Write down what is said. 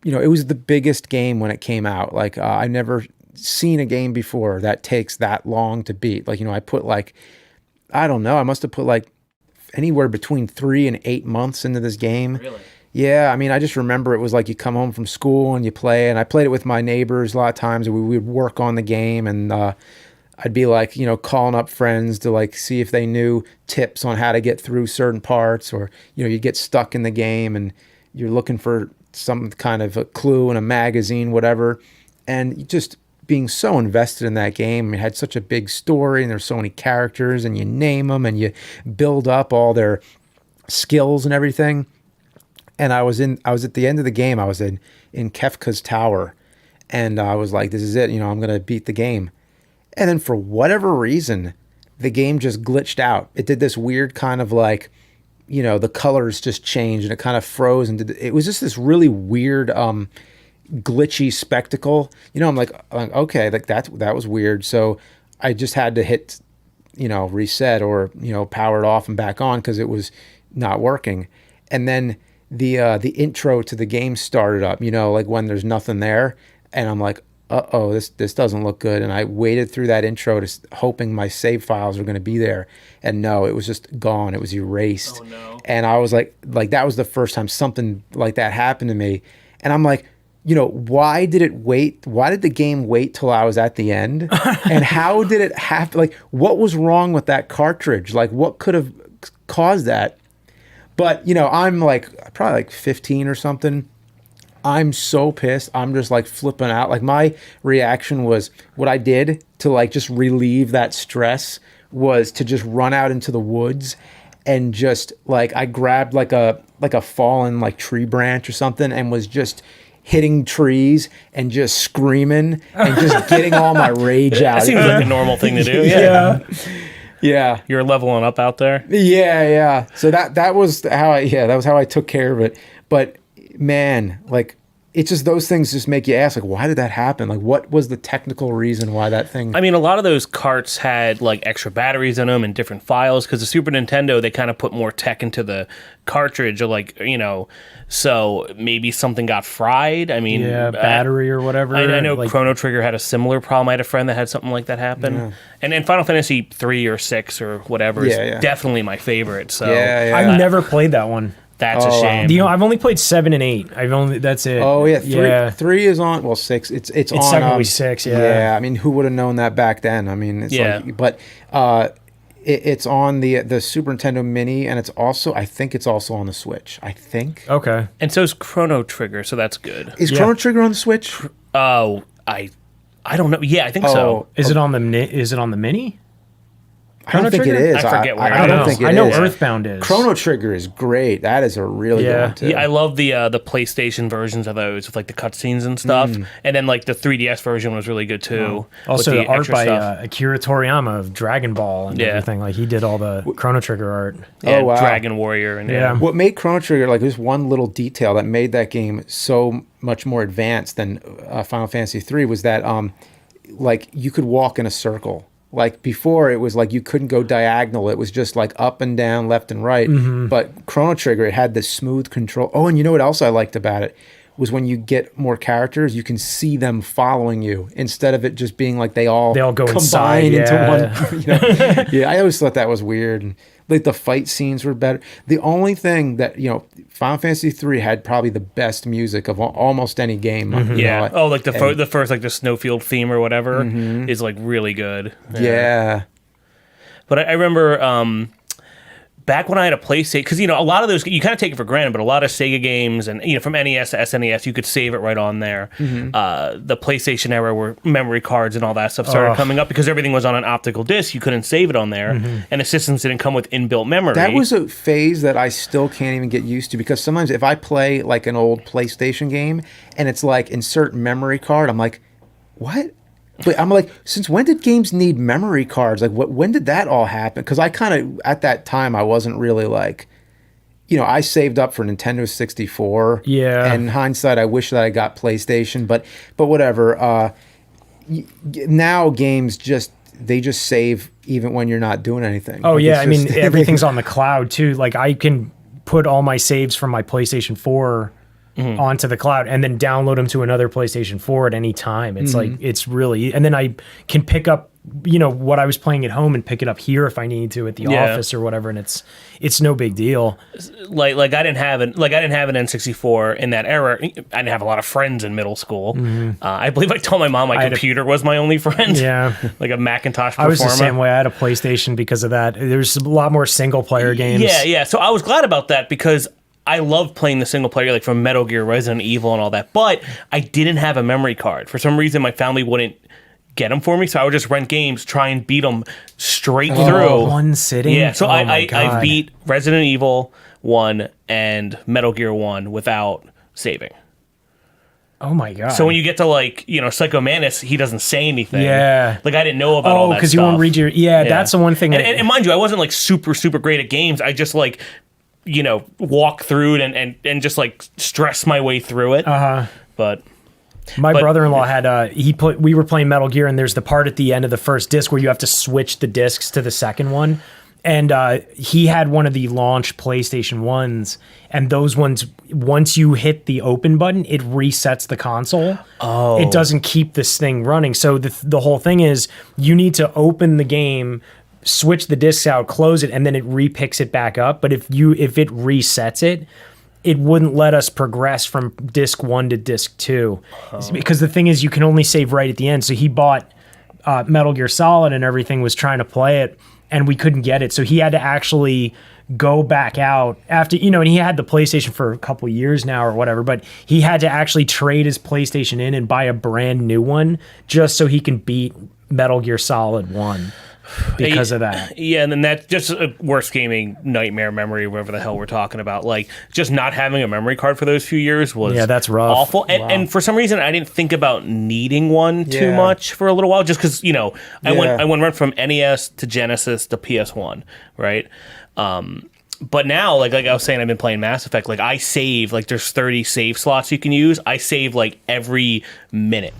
it was the biggest game when it came out. Like I never seen a game before that takes that long to beat. Like, I put like, I don't know, I must have put like anywhere between 3 and 8 months into this game. Really? Yeah, I mean, I just remember it was like you come home from school and you play, and I played it with my neighbors a lot of times. We would work on the game, and I'd be like, calling up friends to like see if they knew tips on how to get through certain parts, or, you get stuck in the game and you're looking for some kind of a clue in a magazine, whatever. And just being so invested in that game. It had such a big story, and there's so many characters, and you name them and you build up all their skills and everything. And I was at the end of the game. I was in Kefka's tower, and I was like, this is it. I'm going to beat the game. And then for whatever reason, the game just glitched out. It did this weird kind of like, the colors just changed, and it kind of froze. And it was just this really weird, glitchy spectacle. I'm like, okay, like that was weird. So I just had to hit, reset or, power it off and back on, because it was not working. And then the intro to the game started up, like when there's nothing there, and I'm like, uh-oh, this doesn't look good. And I waited through that intro hoping my save files were going to be there, and no, it was just gone. It was erased. Oh no. And I was like that was the first time something like that happened to me. And I'm like, why did it wait? Why did the game wait till I was at the end? And how did it happen? Like, what was wrong with that cartridge? Like, what could have caused that? But, I'm like probably like 15 or something. I'm so pissed. I'm just like flipping out. Like, my reaction was, what I did to like just relieve that stress was to just run out into the woods, and just like I grabbed like a fallen like tree branch or something, and was just hitting trees and just screaming and just getting all my rage out. That seems like a normal thing to do. Yeah. Yeah. You're leveling up out there. Yeah. So that was how I took care of it. But man, like, it's just those things just make you ask, like, why did that happen? Like, what was the technical reason why that thing? I mean, a lot of those carts had like extra batteries in them and different files, because the Super Nintendo, they kind of put more tech into the cartridge, or like, so maybe something got fried. I mean, battery or whatever. I know like, Chrono Trigger had a similar problem. I had a friend that had something like that happen. Yeah. And then Final Fantasy 3 or 6 or whatever is definitely my favorite. So I've never played that one. That's a shame. I've only played 7 and 8. That's it. Oh yeah, three is on. Well, 6. It's on. Technically 6. Yeah. Yeah. I mean, who would have known that back then? I mean, it's like, but it's on the Super Nintendo Mini, and I think it's also on the Switch. I think. Okay. And so is Chrono Trigger, so that's good. Is Chrono Trigger on the Switch? Oh, I don't know. Yeah, I think so. Is it on the Mini? I don't think it is. I forget where I don't think it is. I know Earthbound is. Chrono Trigger is great. That is a really good one too. Yeah, I love the PlayStation versions of those with like the cutscenes and stuff. And then like the 3DS version was really good too. Also, the art by Akira Toriyama of Dragon Ball and everything. Like, he did all the Chrono Trigger art. Yeah, oh wow. Dragon Warrior and What made Chrono Trigger, like, there's one little detail that made that game so much more advanced than Final Fantasy 3 was that like you could walk in a circle. Like, before, it was like you couldn't go diagonal. It was just like up and down, left and right. But Chrono Trigger, it had this smooth control. Oh, and you know what else I liked about it? Was when you get more characters, you can see them following you, instead of it just being like they all go combine inside, into one. Yeah, I always thought that was weird. And like, the fight scenes were better. The only thing that, Final Fantasy 3 had probably the best music of almost any game. Yeah. Like the first, like the Snowfield theme or whatever is like really good. Yeah. But I remember back when I had a PlayStation, because a lot of those you kind of take it for granted, but a lot of Sega games and from NES to SNES, you could save it right on there. The PlayStation era, where memory cards and all that stuff started coming up, because everything was on an optical disc, you couldn't save it on there, and the systems didn't come with inbuilt memory. That was a phase that I still can't even get used to, because sometimes if I play like an old PlayStation game and it's like insert memory card, I'm like, what? But I'm like, since when did games need memory cards? Like, when did that all happen? Because I kind of, at that time, I wasn't really like, I saved up for Nintendo 64. Yeah. And in hindsight, I wish that I got PlayStation, but whatever. Now games just save even when you're not doing anything. Oh, like, yeah. I mean, everything's on the cloud too. Like, I can put all my saves from my PlayStation 4 onto the cloud and then download them to another PlayStation 4 at any time. It's like, it's really, and then I can pick up, what I was playing at home and pick it up here if I need to at the office or whatever. And it's no big deal. Like I didn't have an N64 in that era. I didn't have a lot of friends in middle school. I believe I told my mom my computer was my only friend. Yeah. Like a Macintosh Performa. I was the same way. I had a PlayStation because of that. There's a lot more single player games. Yeah. So I was glad about that because I love playing the single player, like from Metal Gear, Resident Evil, and all that. But I didn't have a memory card. For some reason, my family wouldn't get them for me, so I would just rent games, try and beat them straight through. One sitting? Yeah, so I beat Resident Evil 1 and Metal Gear 1 without saving. Oh my god. So when you get to Psycho Mantis, he doesn't say anything. Yeah. Like I didn't know about all that stuff. because you won't read your... Yeah, that's the one thing. And mind you, I wasn't super, super great at games. I just walk through it and just stress my way through it. But... My brother-in-law had we were playing Metal Gear, and there's the part at the end of the first disc where you have to switch the discs to the second one. And he had one of the launch PlayStation 1s, and those ones, once you hit the open button, it resets the console. Oh. It doesn't keep this thing running. So the whole thing is you need to open the game, switch the discs out, close it, and then it repicks it back up. But if it resets it, it wouldn't let us progress from disc 1 to disc 2. Because the thing is, you can only save right at the end. So he bought Metal Gear Solid and everything, was trying to play it, and we couldn't get it. So he had to actually go back out after, and he had the PlayStation for a couple years now or whatever, but he had to actually trade his PlayStation in and buy a brand new one just so he can beat Metal Gear Solid 1. Because of that. Yeah, and then that's just a worst gaming nightmare memory, whatever the hell we're talking about. Like, just not having a memory card for those few years was that's rough. Awful. And for some reason, I didn't think about needing one too much for a little while, just because, I went from NES to Genesis to PS1, right? But now, like I was saying, I've been playing Mass Effect. Like, I save, there's 30 save slots you can use. I save, every minute.